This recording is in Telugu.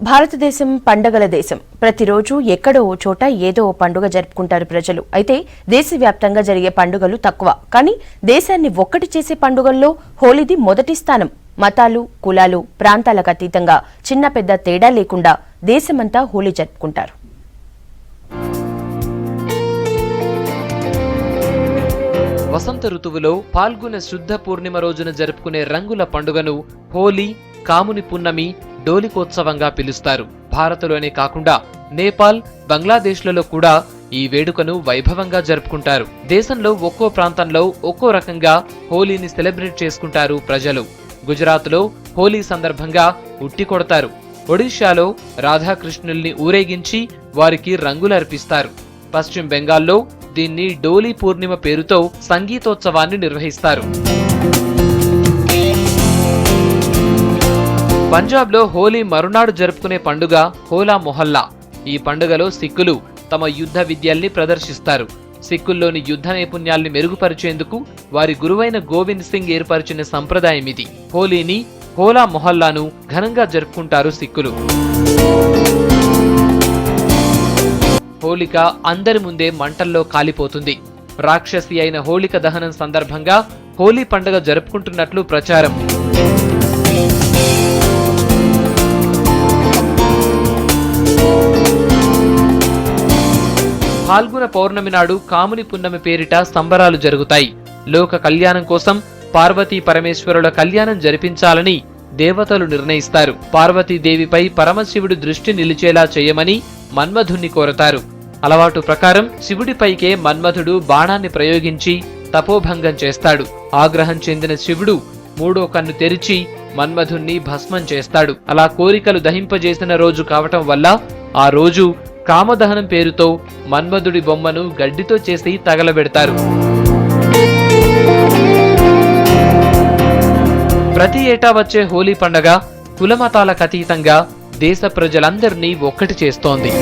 భారతదేశం పండగల దేశం. ప్రతిరోజు ఎక్కడో ఓ చోట ఏదో ఓ పండుగ జరుపుకుంటారు ప్రజలు. అయితే దేశవ్యాప్తంగా జరిగే పండుగలు తక్కువ. కానీ దేశాన్ని ఒక్కటి చేసే పండుగల్లో హోలీది మొదటి స్థానం. మతాలు, కులాలు, ప్రాంతాలకు అతీతంగా చిన్న పెద్ద తేడా లేకుండా దేశమంతా హోలీ జరుపుకుంటారు. వసంత ఋతువులో పాల్గొన శుద్ధ పూర్ణిమ రోజున జరుపుకునే రంగుల పండుగను హోలీ, కాముని పున్నమి, డోలికోత్సవంగా పిలుస్తారు. భారత్లోనే కాకుండా నేపాల్, బంగ్లాదేశ్లలో కూడా ఈ వేడుకను వైభవంగా జరుపుకుంటారు. దేశంలో ఒక్కో ప్రాంతంలో ఒక్కో రకంగా హోలీని సెలబ్రేట్ చేసుకుంటారు ప్రజలు. గుజరాత్లో హోలీ సందర్భంగా ఉట్టి కొడతారు. ఒడిశాలో రాధాకృష్ణుల్ని ఊరేగించి వారికి రంగులర్పిస్తారు. పశ్చిమ బెంగాల్లో దీన్ని డోలీ పూర్ణిమ పేరుతో సంగీతోత్సవాన్ని నిర్వహిస్తారు. పంజాబ్లో హోలీ మరునాడు జరుపుకునే పండుగ హోలా మొహల్లా. ఈ పండుగలో సిక్కులు తమ యుద్ధ విద్యల్ని ప్రదర్శిస్తారు. సిక్కుల్లోని యుద్ధ నైపుణ్యాల్ని మెరుగుపరిచేందుకు వారి గురువైన గోవింద్ సింగ్ ఏర్పరిచిన సంప్రదాయం ఇది. హోలీని, హోలా మొహల్లాను ఘనంగా జరుపుకుంటారు సిక్కులు. హోళిక అందరి ముందే మంటల్లో కాలిపోతుంది. రాక్షసి అయిన హోళిక దహనం సందర్భంగా హోలీ పండుగ జరుపుకుంటున్నట్లు ప్రచారం. ఫాల్గుణ పౌర్ణమి నాడు కాముని పున్నమి పేరిట సంబరాలు జరుగుతాయి. లోక కళ్యాణం కోసం పార్వతీ పరమేశ్వరుల కళ్యాణం జరిపించాలని దేవతలు నిర్ణయిస్తారు. పార్వతీదేవిపై పరమశివుడి దృష్టి నిలిచేలా చేయమని మన్మధుణ్ణి కోరతారు. అలవాటు ప్రకారం శివుడిపైకే మన్మధుడు బాణాన్ని ప్రయోగించి తపోభంగం చేస్తాడు. ఆగ్రహం చెందిన శివుడు మూడో కన్ను తెరిచి మన్మధుణ్ణి భస్మం చేస్తాడు. అలా కోరికలు దహింపజేసిన రోజు కావటం వల్ల ఆ రోజు కామదహనం పేరుతో మన్మధుడి బొమ్మను గడ్డితో చేసి తగలబెడతారు. ప్రతి ఏటా వచ్చే హోలీ పండగ కులమతాలకు అతీతంగా దేశ ప్రజలందరినీ ఒక్కటి చేస్తోంది.